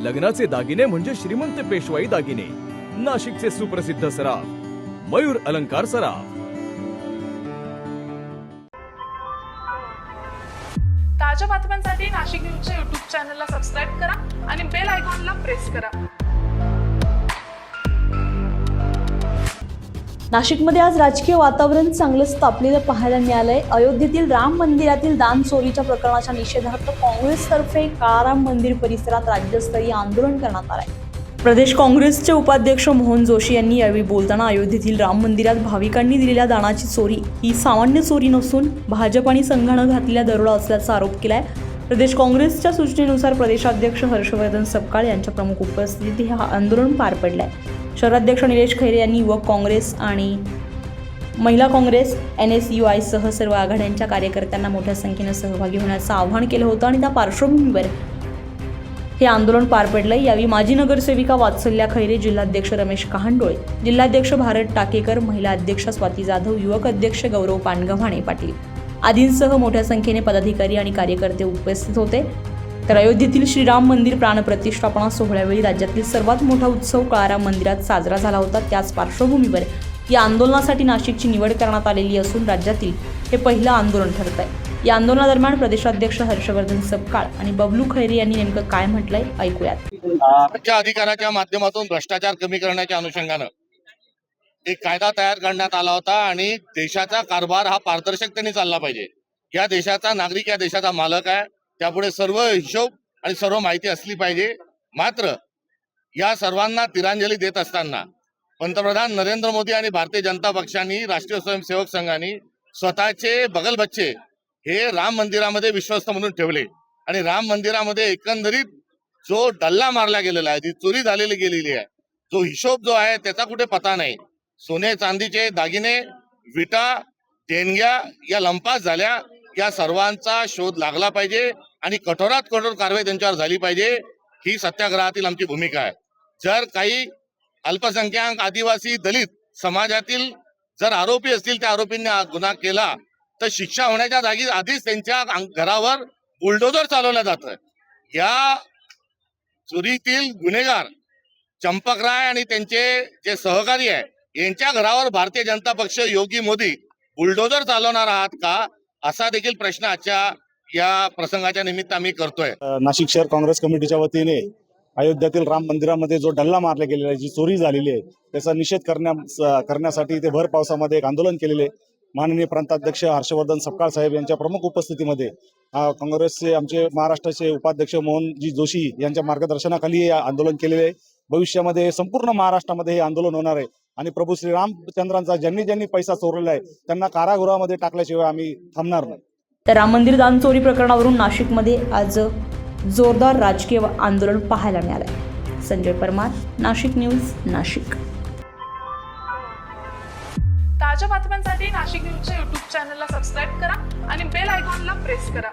लग्नाचे दागिने म्हणजे श्रीमंत पेशवाई दागिने, नाशिकचे सुप्रसिद्ध सराफ मयूर अलंकार सराफ। ताज्या बातम्यांसाठी नाशिक न्यूजच्या YouTube चॅनलला सबस्क्राईब करा आणि बेल आयकॉनला प्रेस करा। नाशिकमध्ये आज राजकीय वातावरण चांगलंच तापलेलं पाहायला मिळालंय। अयोध्येतील राम मंदिरातील दान चोरीच्या प्रकरणाच्या निषेधार्थ काँग्रेसतर्फे काळाराम मंदिर परिसरात राज्यस्तरीय आंदोलन करण्यात आलंय। प्रदेश काँग्रेसचे उपाध्यक्ष मोहन जोशी यांनी यावेळी बोलताना अयोध्येतील राम मंदिरात भाविकांनी दिलेल्या दानाची चोरी ही सामान्य चोरी नसून भाजप आणि संघानं घातलेला दरोडा असल्याचा आरोप केलाय। प्रदेश काँग्रेसच्या सूचनेनुसार प्रदेशाध्यक्ष हर्षवर्धन सपकाळ यांच्या प्रमुख उपस्थितीत हे आंदोलन पार पडलंय। शहराध्यक्ष निलेश खैरे यांनी युवक काँग्रेस आणि महिला काँग्रेस NSUI सह सर्व आघाड्यांच्या कार्यकर्त्यांना मोठ्या संख्येने सहभागी होण्याचं आवाहन केलं होतं आणि त्या पार्श्वभूमीवर हे आंदोलन पार पडलंय। यावेळी माजी नगरसेविका वात्सल्या खैरे, जिल्हाध्यक्ष रमेश कहांडोळे, जिल्हाध्यक्ष भारत टाकेकर, महिला अध्यक्ष स्वाती जाधव, युवक अध्यक्ष गौरव पानगव्हाणे पाटील आदींसह मोठ्या संख्येने पदाधिकारी आणि कार्यकर्ते उपस्थित होते। तर अयोध्येतील श्रीराम मंदिर प्राणप्रतिष्ठापना सोहळ्यावेळी राज्यातील सर्वात मोठा उत्सव काळाराम मंदिरात साजरा झाला होता। त्याच पार्श्वभूमीवर या आंदोलनासाठी नाशिकची निवड करण्यात आलेली असून राज्यातील हे पहिलं आंदोलन ठरत आहे। या आंदोलनादरम्यान प्रदेशाध्यक्ष हर्षवर्धन सपकाळ आणि बबलू खैरे यांनी नेमकं काय म्हटलंय ऐकूयात। राज्य अधिकाराच्या माध्यमातून भ्रष्टाचार कमी करण्याच्या अनुषंगानं एक कायदा तयार करण्यात आला होता आणि देशाचा कारभार हा पारदर्शकतेने चालला पाहिजे। या देशाचा नागरिक या देशाचा मालक आहे, त्यापुढे सर्व हिशोब आणि सर्व माहिती असली पाहिजे। मात्र या सर्वांना तिरांजली देत असताना पंतप्रधान नरेंद्र मोदी आणि भारतीय जनता पक्षाने, राष्ट्रीय स्वयंसेवक संघाने स्वतःचे बगल बच्चे हे राम मंदिरामध्ये विश्वस्त म्हणून ठेवले आणि राम मंदिरामध्ये एकंदरीत जो डल्ला मारला गेलेला आहे, जी चोरी झालेली गेलेली आहे, जो हिशोब जो आहे त्याचा कुठे पता नाही। सोने चांदीचे दागिने, विटा, देणग्या या लंपास झाल्या, या सर्वांचा शोध लागला पाहिजे आणि कठोरात कठोर कारवाई त्यांच्यावर झाली पाहिजे। ही सत्याग्रहातील आमची भूमिका आहे। जर काही अल्पसंख्याक, आदिवासी, दलित समाजातील जर आरोपी असतील, त्या आरोपींनी गुन्हा केला तर शिक्षा होण्याच्या जागी आधीच त्यांच्या घरावर बुलडोजर चालवलं जातं। या चोरीतील गुन्हेगार चंपकराय आणि त्यांचे जे सहकारी आहे यांच्या घरावर भारतीय जनता पक्ष, योगी मोदी बुलडोजर चालवणार आहात का, असा देखील प्रश्न आजच्या या प्रसंगाच्या निमित्त आम्ही करतोय। नाशिक शहर काँग्रेस कमिटीच्या वतीने अयोध्यातील राम मंदिरामध्ये जो डल्ला मारला गेलेला आहे, जी चोरी झालेली आहे, त्याचा निषेध करण्यासाठी ते भर पावसामध्ये एक आंदोलन केलेले माननीय प्रांताध्यक्ष हर्षवर्धन सपकाळ साहेब यांच्या प्रमुख उपस्थितीमध्ये काँग्रेसचे आमचे महाराष्ट्राचे उपाध्यक्ष मोहनजी जोशी यांच्या मार्गदर्शनाखाली हे आंदोलन केलेले आहे। भविष्यामध्ये संपूर्ण महाराष्ट्रामध्ये हे आंदोलन होणार आहे आणि प्रभू श्रीरामचंद्रांचा ज्यांनी पैसा चोरलेला आहे त्यांना कारागृहामध्ये टाकल्याशिवाय आम्ही थांबणार नाही। तर राम मंदिर दान चोरी प्रकरणावरून नाशिकमध्ये आज जोरदार राजकीय आंदोलन पाहायला मिळालंय। संजय परमार, नाशिक न्यूज, नाशिक। ताज्या बातम्यांसाठी नाशिक न्यूजच्या YouTube चॅनलला सबस्क्राईब करा आणि बेल आयकॉनला प्रेस करा।